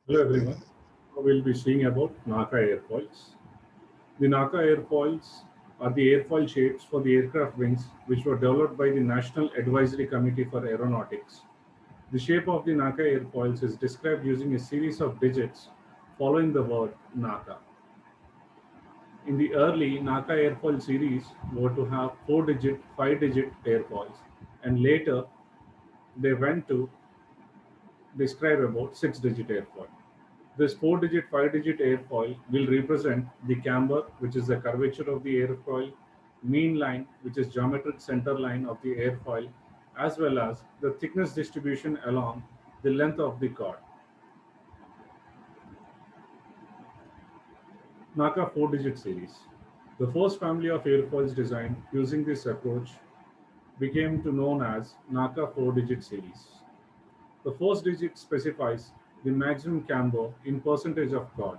Hello everyone. We'll be seeing about NACA airfoils. The NACA airfoils are the airfoil shapes for the aircraft wings which were developed by the National Advisory Committee for Aeronautics. The shape of the NACA airfoils is described using a series of digits following the word NACA. In the early NACA airfoil series were to have 4-digit, 5-digit airfoils, and later they went to describe about 6-digit airfoil. This 4-digit, 5-digit airfoil will represent the camber, which is the curvature of the airfoil, mean line, which is geometric center line of the airfoil, as well as the thickness distribution along the length of the chord. NACA 4-digit series. The first family of airfoils designed using this approach became to known as NACA 4-digit series. The first digit specifies the maximum camber in percentage of chord.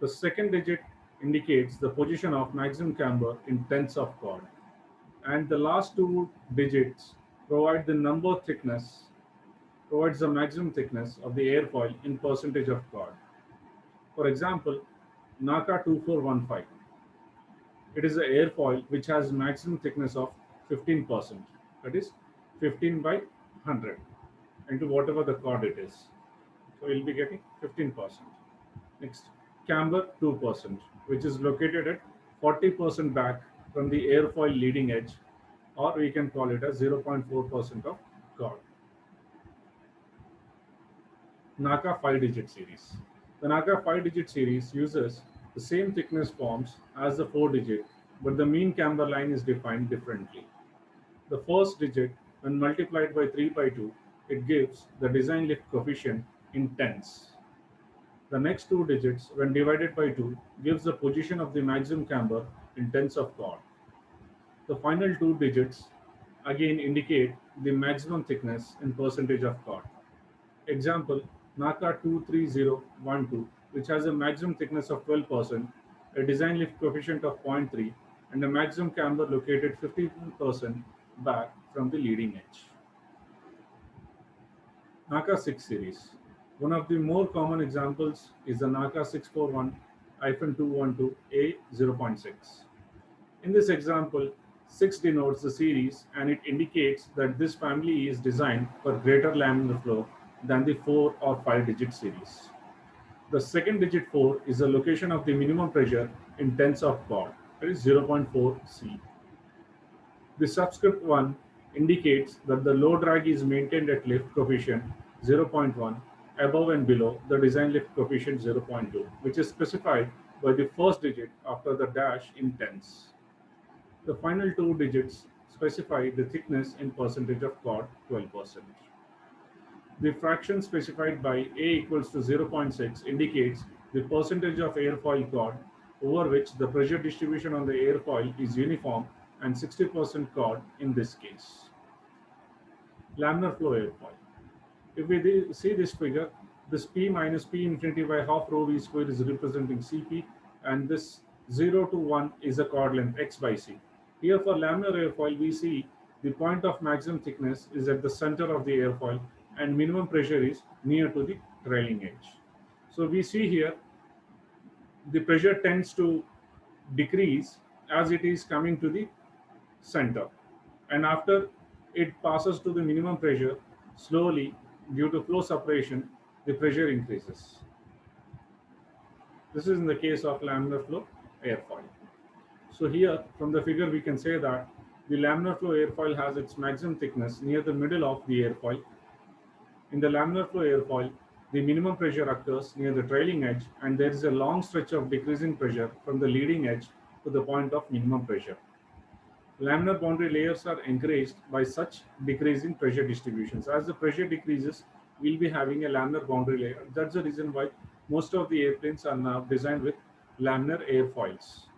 The second digit indicates the position of maximum camber in tenths of chord, and the last two digits provide the number thickness, provides the maximum thickness of the airfoil in percentage of chord. For example, NACA 2415. It is an airfoil which has maximum thickness of 15%, that is 15 by 100 into whatever the chord it is. So you'll be getting 15%. Next, camber 2%, which is located at 40% back from the airfoil leading edge, or we can call it as 0.4% of chord. NACA 5-digit series. The NACA 5-digit series uses the same thickness forms as the 4-digit, but the mean camber line is defined differently. The first digit, when multiplied by 3 by 2, it gives the design lift coefficient in tenths. The next two digits, when divided by 2, gives the position of the maximum camber in tenths of chord. The final two digits again indicate the maximum thickness in percentage of chord. Example, NACA 23012, which has a maximum thickness of 12%, a design lift coefficient of 0.3, and a maximum camber located 15% back from the leading edge. NACA 6 series. One of the more common examples is the NACA 641-212A 0.6. In this example, 6 denotes the series and it indicates that this family is designed for greater laminar flow than the 4 or 5 digit series. The second digit 4 is the location of the minimum pressure in tenths of chord, that is 0.4 C. The subscript 1 indicates that the low drag is maintained at lift coefficient 0.1 above and below the design lift coefficient 0.2, which is specified by the first digit after the dash in tenths. The final two digits specify the thickness in percentage of chord 12%. The fraction specified by A equals to 0.6 indicates the percentage of airfoil chord over which the pressure distribution on the airfoil is uniform and 60% chord in this case. Laminar flow airfoil. If we see this figure, this P minus P infinity by half rho V square is representing Cp, and this 0 to 1 is a chord length x by C. Here for laminar airfoil, we see the point of maximum thickness is at the center of the airfoil and minimum pressure is near to the trailing edge. So we see here the pressure tends to decrease as it is coming to the center, and after it passes to the minimum pressure, slowly due to flow separation the pressure increases. This is in the case of laminar flow airfoil. So here from the figure we can say that the laminar flow airfoil has its maximum thickness near the middle of the airfoil. In the laminar flow airfoil, the minimum pressure occurs near the trailing edge and there is a long stretch of decreasing pressure from the leading edge to the point of minimum pressure. Laminar boundary layers are encouraged by such decreasing pressure distributions. As the pressure decreases, we'll be having a laminar boundary layer. That's the reason why most of the airplanes are now designed with laminar airfoils.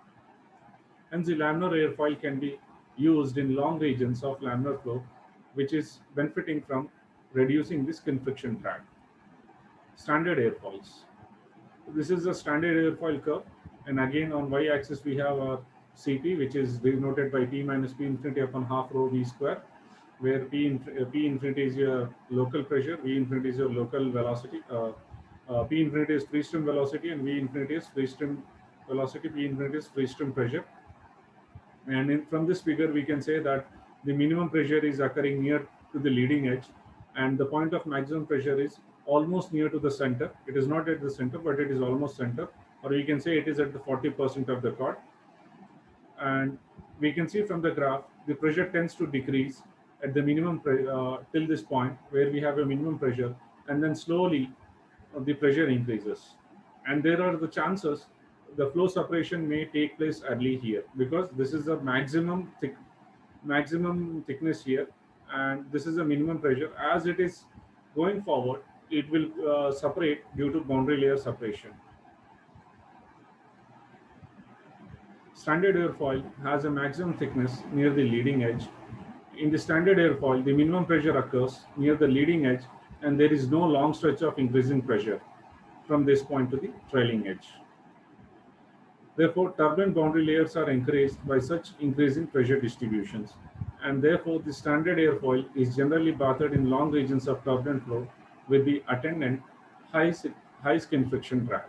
Hence, the laminar airfoil can be used in long regions of laminar flow, which is benefiting from reducing this confliction drag. Standard airfoils. This is the standard airfoil curve, and again on y-axis we have our Cp, which is denoted by P minus P infinity upon half rho V square, where P infinity is your local pressure, V infinity is your local velocity, P infinity is free stream velocity, and V infinity is free stream velocity, P infinity is free stream pressure. And from this figure, we can say that the minimum pressure is occurring near to the leading edge, and the point of maximum pressure is almost near to the center. It is not at the center, but it is almost center, or we can say it is at the 40% of the chord. And we can see from the graph, the pressure tends to decrease at the minimum till this point where we have a minimum pressure, and then slowly the pressure increases. And there are the chances the flow separation may take place early here, because this is the maximum thickness here, and this is the minimum pressure. As it is going forward, it will separate due to boundary layer separation. Standard airfoil has a maximum thickness near the leading edge. In the standard airfoil, the minimum pressure occurs near the leading edge, and there is no long stretch of increasing pressure from this point to the trailing edge. Therefore, turbulent boundary layers are encouraged by such increasing pressure distributions, and therefore the standard airfoil is generally bathed in long regions of turbulent flow with the attendant high skin friction drag.